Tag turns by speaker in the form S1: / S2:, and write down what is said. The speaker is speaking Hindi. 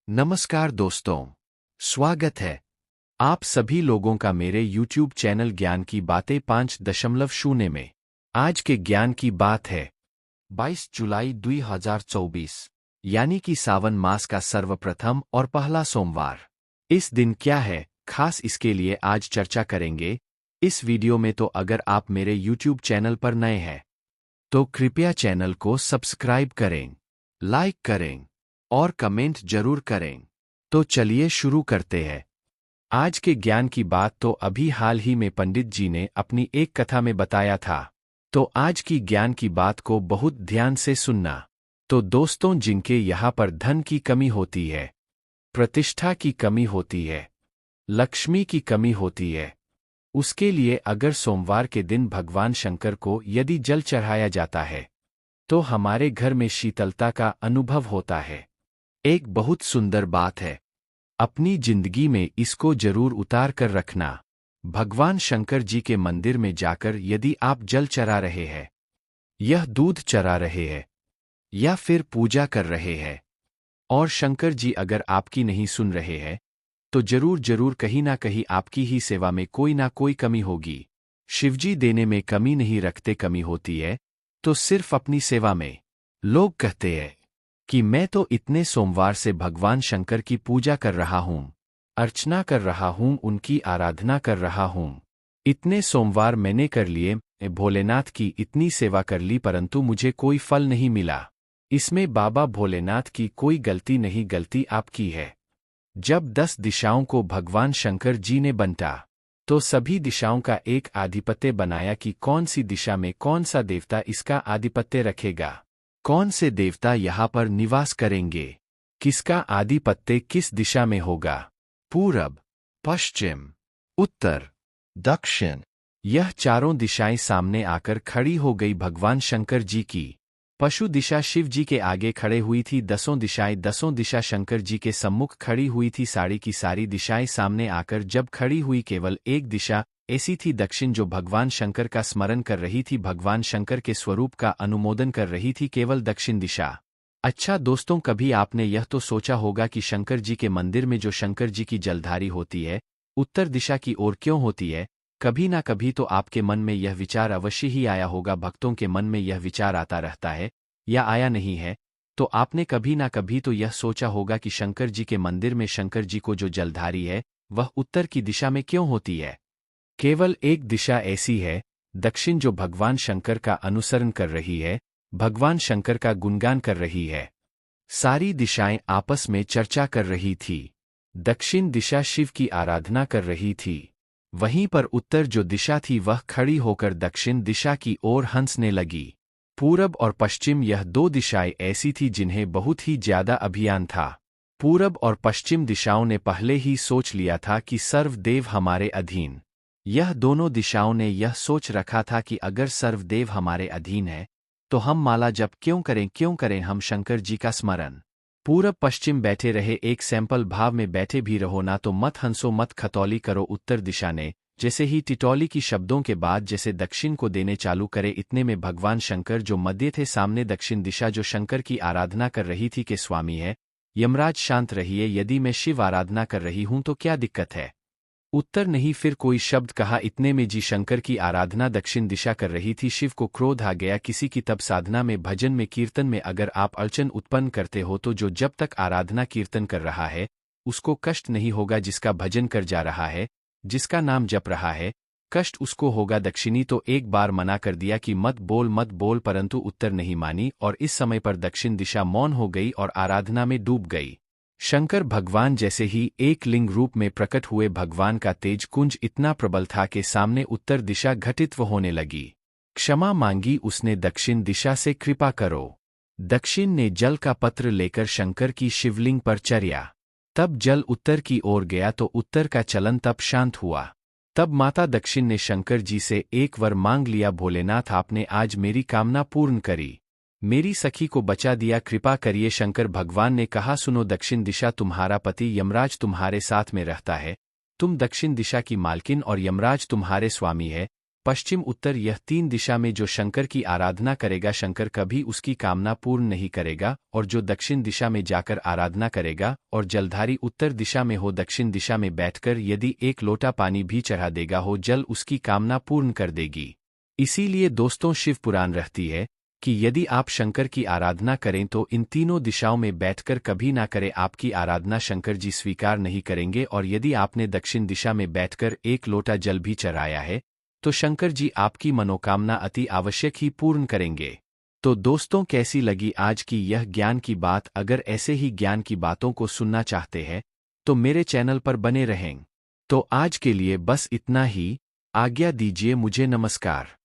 S1: नमस्कार दोस्तों, स्वागत है आप सभी लोगों का मेरे YouTube चैनल ज्ञान की बातें 5.0 में। आज के ज्ञान की बात है 22 जुलाई 2024, यानी कि सावन मास का सर्वप्रथम और पहला सोमवार। इस दिन क्या है खास, इसके लिए आज चर्चा करेंगे इस वीडियो में। तो अगर आप मेरे YouTube चैनल पर नए हैं तो कृपया चैनल को सब्सक्राइब करें, लाइक करें और कमेंट जरूर करें। तो चलिए शुरू करते हैं आज के ज्ञान की बात। तो अभी हाल ही में पंडित जी ने अपनी एक कथा में बताया था, तो आज की ज्ञान की बात को बहुत ध्यान से सुनना। तो दोस्तों, जिनके यहाँ पर धन की कमी होती है, प्रतिष्ठा की कमी होती है, लक्ष्मी की कमी होती है, उसके लिए अगर सोमवार के दिन भगवान शंकर को यदि जल चढ़ाया जाता है तो हमारे घर में शीतलता का अनुभव होता है। एक बहुत सुंदर बात है, अपनी जिंदगी में इसको जरूर उतार कर रखना। भगवान शंकर जी के मंदिर में जाकर यदि आप जल चढ़ा रहे हैं, यह दूध चढ़ा रहे हैं या फिर पूजा कर रहे हैं, और शंकर जी अगर आपकी नहीं सुन रहे हैं, तो जरूर जरूर कहीं ना कहीं आपकी ही सेवा में कोई ना कोई कमी होगी। शिवजी देने में कमी नहीं रखते, कमी होती है तो सिर्फ अपनी सेवा में। लोग कहते हैं कि मैं तो इतने सोमवार से भगवान शंकर की पूजा कर रहा हूँ, अर्चना कर रहा हूँ, उनकी आराधना कर रहा हूँ, इतने सोमवार मैंने कर लिए, भोलेनाथ की इतनी सेवा कर ली, परंतु मुझे कोई फल नहीं मिला। इसमें बाबा भोलेनाथ की कोई गलती नहीं, गलती आपकी है। जब 10 दिशाओं को भगवान शंकर जी ने बंटा तो सभी दिशाओं का एक आधिपत्य बनाया कि कौन सी दिशा में कौन सा देवता इसका आधिपत्य रखेगा, कौन से देवता यहाँ पर निवास करेंगे, किसका आधिपत्य किस दिशा में होगा, पूरब, पश्चिम, उत्तर, दक्षिण। यह चारों दिशाएं सामने आकर खड़ी हो गई भगवान शंकर जी की। पशु दिशा शिव जी के आगे खड़े हुई थी, 10 दिशाएं, 10 दिशा शंकर जी के सम्मुख खड़ी हुई थी। सारी की सारी दिशाएं सामने आकर जब खड़ी हुई, केवल एक दिशा ऐसी थी दक्षिण, जो भगवान शंकर का स्मरण कर रही थी, भगवान शंकर के स्वरूप का अनुमोदन कर रही थी, केवल दक्षिण दिशा। अच्छा दोस्तों, कभी आपने यह तो सोचा होगा कि शंकर जी के मंदिर में जो शंकर जी की जलधारी होती है, उत्तर दिशा की ओर क्यों होती है? कभी ना कभी तो आपके मन में यह विचार अवश्य ही आया होगा, भक्तों के मन में यह विचार आता रहता है, या आया नहीं है तो आपने कभी ना कभी तो यह सोचा होगा कि शंकर जी के मंदिर में शंकर जी को जो जलधारी है वह उत्तर की दिशा में क्यों होती है? केवल एक दिशा ऐसी है, दक्षिण, जो भगवान शंकर का अनुसरण कर रही है, भगवान शंकर का गुणगान कर रही है। सारी दिशाएं आपस में चर्चा कर रही थी। दक्षिण दिशा शिव की आराधना कर रही थी, वहीं पर उत्तर जो दिशा थी वह खड़ी होकर दक्षिण दिशा की ओर हंसने लगी। पूरब और पश्चिम, यह 2 दिशाएं ऐसी थी जिन्हें बहुत ही ज्यादा अभियान था। पूरब और पश्चिम दिशाओं ने पहले ही सोच लिया था कि सर्वदेव हमारे अधीन। यह दोनों दिशाओं ने यह सोच रखा था कि अगर सर्वदेव हमारे अधीन है तो हम माला जप क्यों करें हम शंकर जी का स्मरण। पूरब पश्चिम बैठे रहे, एक सैंपल भाव में बैठे भी रहो ना, तो मत हंसो मत खतौली करो। उत्तर दिशा ने जैसे ही टिटौली की शब्दों के बाद जैसे दक्षिण को देने चालू करे, इतने में भगवान शंकर जो मध्य थे, सामने दक्षिण दिशा जो शंकर की आराधना कर रही थी के स्वामी है यमराज, शांत रहिए, यदि मैं शिव आराधना कर रही हूं तो क्या दिक्कत है? उत्तर नहीं फिर कोई शब्द कहा। इतने में जी शंकर की आराधना दक्षिण दिशा कर रही थी। शिव को क्रोध आ गया। किसी की तब साधना में, भजन में, कीर्तन में अगर आप अड़चन उत्पन्न करते हो तो जो जब तक आराधना कीर्तन कर रहा है उसको कष्ट नहीं होगा, जिसका भजन कर जा रहा है, जिसका नाम जप रहा है, कष्ट उसको होगा। दक्षिणी तो एक बार मना कर दिया कि मत बोल, परंतु उत्तर नहीं मानी और इस समय पर दक्षिण दिशा मौन हो गई और आराधना में डूब गई। शंकर भगवान जैसे ही एक लिंग रूप में प्रकट हुए, भगवान का तेज कुंज इतना प्रबल था कि सामने उत्तर दिशा घटित्व होने लगी। क्षमा मांगी उसने दक्षिण दिशा से, कृपा करो। दक्षिण ने जल का पत्र लेकर शंकर की शिवलिंग पर चढ़ाया। तब जल उत्तर की ओर गया तो उत्तर का चलन तब शांत हुआ। तब माता दक्षिण ने शंकर जी से एक वर मांग लिया, भोलेनाथ आपने आज मेरी कामना पूर्ण करी, मेरी सखी को बचा दिया, कृपा करिए। शंकर भगवान ने कहा, सुनो दक्षिण दिशा, तुम्हारा पति यमराज तुम्हारे साथ में रहता है, तुम दक्षिण दिशा की मालकिन और यमराज तुम्हारे स्वामी है, पश्चिम, उत्तर, यह 3 दिशा में जो शंकर की आराधना करेगा शंकर कभी उसकी कामना पूर्ण नहीं करेगा, और जो दक्षिण दिशा में जाकर आराधना करेगा और जलधारी उत्तर दिशा में हो, दक्षिण दिशा में बैठकर यदि 1 लोटा पानी भी चढ़ा देगा हो, जल उसकी कामना पूर्ण कर देगी। इसीलिए दोस्तों शिव पुराण रहती है कि यदि आप शंकर की आराधना करें तो इन तीनों दिशाओं में बैठकर कभी ना करें, आपकी आराधना शंकर जी स्वीकार नहीं करेंगे। और यदि आपने दक्षिण दिशा में बैठकर 1 लोटा जल भी चढ़ाया है तो शंकर जी आपकी मनोकामना अति आवश्यक ही पूर्ण करेंगे। तो दोस्तों कैसी लगी आज की यह ज्ञान की बात? अगर ऐसे ही ज्ञान की बातों को सुनना चाहते हैं तो मेरे चैनल पर बने रहें। तो आज के लिए बस इतना ही, आज्ञा दीजिए मुझे, नमस्कार।